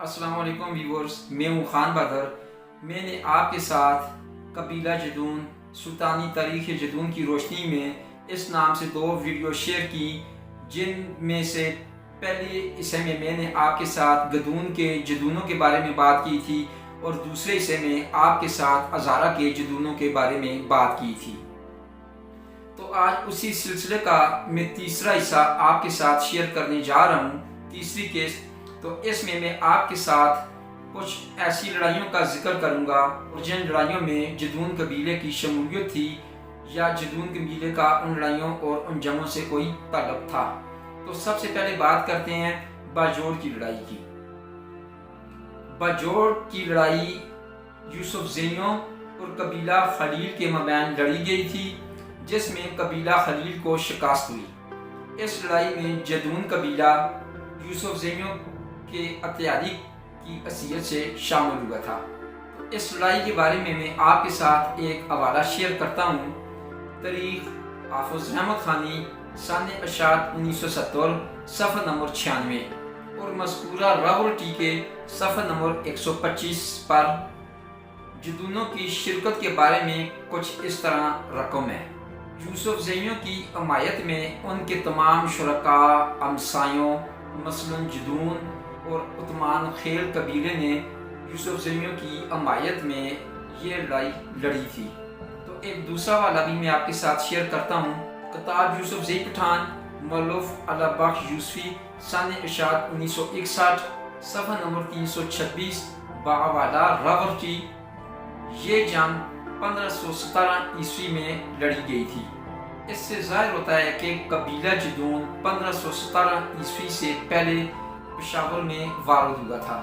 السلام علیکم ویورز، میں ہوں خان بہادر۔ میں نے آپ کے ساتھ قبیلہ جدون سلطانی تاریخ جدون کی روشنی میں اس نام سے 2 ویڈیو شیئر کی، جن میں سے پہلے حصے میں نے آپ کے ساتھ گدون کے جدونوں کے بارے میں بات کی تھی اور دوسرے حصے میں آپ کے ساتھ ہزارہ کے جدونوں کے بارے میں بات کی تھی۔ تو آج اسی سلسلے کا میں تیسرا حصہ آپ کے ساتھ شیئر کرنے جا رہا ہوں، تیسری قسط۔ تو اس میں آپ کے ساتھ کچھ ایسی لڑائیوں کا ذکر کروں گا اور جن لڑائیوں میں جدون قبیلے کی شمولیت تھی یا جدون قبیلے کا ان لڑائیوں اور ان جنگوں سے کوئی تعلق تھا۔ تو سب سے پہلے بات کرتے ہیں باجوڑ کی لڑائی کی۔ باجوڑ کی لڑائی یوسف زیوں اور قبیلہ خلیل کے مابین لڑی گئی تھی، جس میں قبیلہ خلیل کو شکست ہوئی۔ اس لڑائی میں جدون قبیلہ یوسف زیوں کے اتحادی کی حیثیت سے شامل ہوا تھا۔ اس لڑائی کے بارے میں آپ کے ساتھ ایک حوالہ شیئر کرتا ہوں۔ تاریخ حافظ رحمت خانی سن اشاعت 1970 صفحہ نمبر 96 اور مذکورہ راولٹی کے صفحہ نمبر 125 پر جدونوں کی شرکت کے بارے میں کچھ اس طرح رقم ہے۔ یوسف زیوں کی حمایت میں ان کے تمام شرکاء ہمسایوں مثلاً جدون اور عثمان خیل قبیلے نے یوسف زیوں کی حمایت میں یہ لڑائی لڑی تھی۔ تو ایک دوسرا والا بھی میں آپ کے ساتھ شیئر کرتا ہوں۔ کتاب یوسف زئی پٹھان مؤلف علی بخش یوسفی سن اشاعت 1961 صفحہ نمبر 326 بحوالہ راولٹی۔ یہ جنگ 1517 عیسوی میں لڑی گئی تھی۔ اس سے ظاہر ہوتا ہے کہ قبیلہ جدون 1517 عیسوی سے پہلے پشاور میں وارد ہوا تھا۔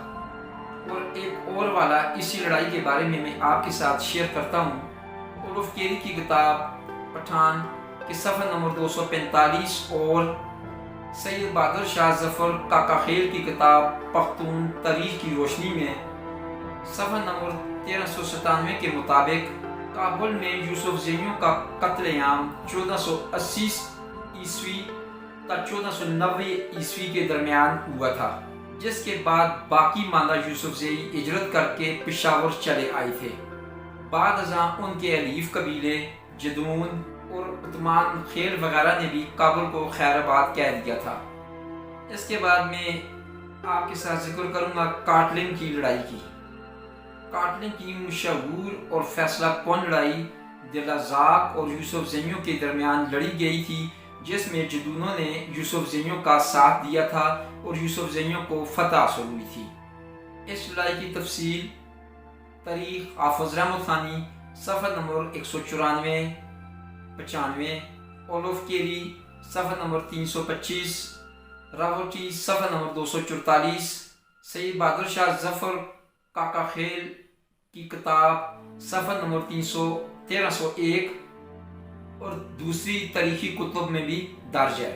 اور ایک اور والا اسی لڑائی کے بارے میں آپ کے ساتھ شیئر کرتا ہوں۔ اولف کیری کی کتاب پٹھان کے صفحہ نمبر 245 اور سید بہادر شاہ ظفر کاکا خیل کی کتاب پختون تاریخ کی روشنی میں صفحہ نمبر 1397 کے مطابق کابل میں یوسف زیوں کا قتل عام 1480 عیسوی تا 1490 عیسوی کے درمیان ہوا تھا، جس کے بعد باقی ماندہ یوسف زئی ہجرت کر کے پشاور چلے آئے تھے۔ بعد ازاں ان کے حلیف قبیلے جدون اور عثمان خیل وغیرہ نے بھی کابل کو خیر آباد کہہ دیا تھا۔ اس کے بعد میں آپ کے ساتھ ذکر کروں گا کاٹلن کی لڑائی کی۔ کاٹلن کی مشہور اور فیصلہ کن لڑائی دلازاق اور یوسف زیوں کے درمیان لڑی گئی تھی، جس میں جدونوں نے یوسف زیوں کا ساتھ دیا تھا اور یوسف زیوں کو فتح حاصل ہوئی تھی۔ اس لڑائی کی تفصیل تاریخ حافظ رحمت خانی صفحہ نمبر 194 95 اولف کیری صفحہ نمبر 325 راولٹی صفحہ نمبر 244 سید بہادر شاہ ظفر کاکا خیل کی کتاب صفحہ نمبر 1301 اور دوسری تاریخی کتب میں بھی درج ہے۔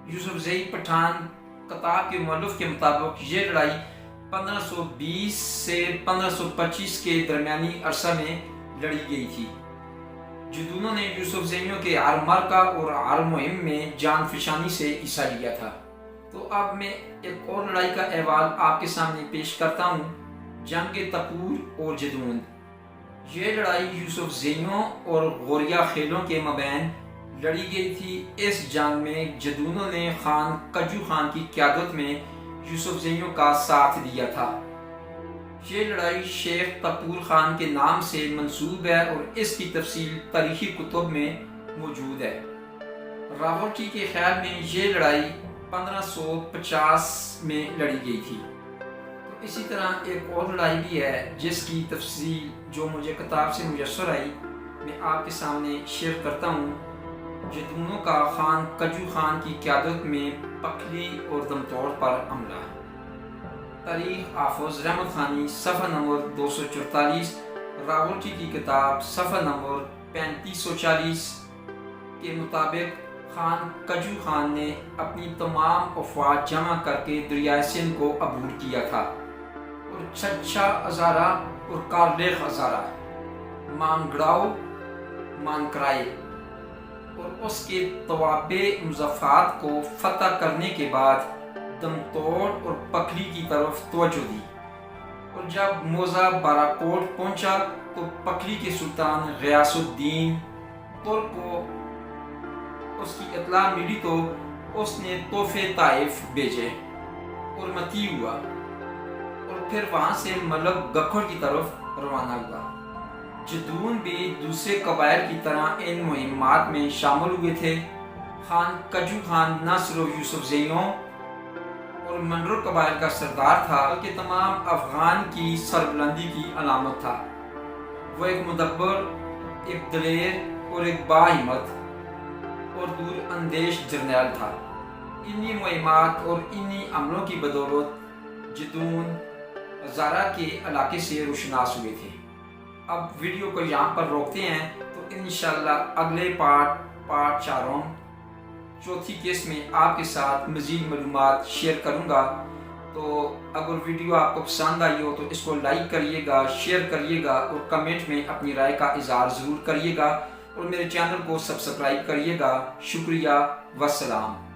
یوسف زئی پٹھان کتاب کے مؤلف کے مطابق یہ لڑائی 1520 سے 1525 کے درمیانی عرصہ میں لڑی گئی تھی۔ جدونوں نے یوسف زیوں کے ہر مرکہ اور ہر مہم میں جان فشانی سے حصہ لیا تھا۔ تو اب میں ایک اور لڑائی کا احوال آپ کے سامنے پیش کرتا ہوں، جنگ تپور اور جدون۔ یہ لڑائی یوسف زیوں اور غوریہ خیلوں کے مابین لڑی گئی تھی۔ اس جنگ میں جدونوں نے خان کجو خان کی قیادت میں یوسف زیوں کا ساتھ دیا تھا۔ یہ لڑائی شیخ تپور خان کے نام سے منسوب ہے اور اس کی تفصیل تاریخی کتب میں موجود ہے۔ راولٹی کے خیال میں یہ لڑائی 1550 میں لڑی گئی تھی۔ اسی طرح ایک اور لڑائی بھی ہے جس کی تفصیل جو مجھے کتاب سے میسر آئی، میں آپ کے سامنے شیئر کرتا ہوں۔ جدونوں کا خان کجو خان کی قیادت میں پکھلی اور دمتوڑ پر حملہ۔ تاریخ حافظ رحمت خانی صفحہ نمبر 244 راولٹی کی کتاب صفحہ نمبر 3540 کے مطابق خان کجو خان نے اپنی تمام افواج جمع کر کے دریائے سندھ کو عبور کیا تھا اور چھچا ہزارہ اور کارلیخ ہزارہ مانگڑاؤ مانکرائے اور اس کے توابع مضافات کو فتح کرنے کے بعد دمتوڑ اور پکھلی کی طرف توجہ دی۔ اور جب موزہ باراکوٹ پہنچا تو پکھلی کے سلطان غیاث الدین ترک کو اس کی اطلاع ملی تو اس نے تحفے طائف بھیجے اور متی ہوا اور پھر وہاں سے ملک گکھڑ کی طرف روانہ ہوا۔ جدون بھی دوسرے قبائل کی طرح ان مہمات میں شامل ہوئے تھے۔ خان کجو خان نہ صرف یوسف زیوں اور منرو قبائل کا سردار تھا بلکہ تمام افغان کی سربلندی کی علامت تھا۔ وہ ایک مدبر، ایک دلیر اور ایک باہمت اور دور اندیش جرنیل تھا۔ انہی مہمات اور انہی عملوں کی بدولت جدون ہزارہ کے علاقے سے روشناس ہوئے تھے۔ اب ویڈیو کو یہاں پر روکتے ہیں تو انشاءاللہ اگلے پارٹ چاروں چوتھی قسط میں آپ کے ساتھ مزید معلومات شیئر کروں گا۔ تو اگر ویڈیو آپ کو پسند آئی ہو تو اس کو لائک کریے گا، شیئر کریے گا اور کمنٹ میں اپنی رائے کا اظہار ضرور کریے گا اور میرے چینل کو سبسکرائب کریے گا۔ شکریہ، والسلام۔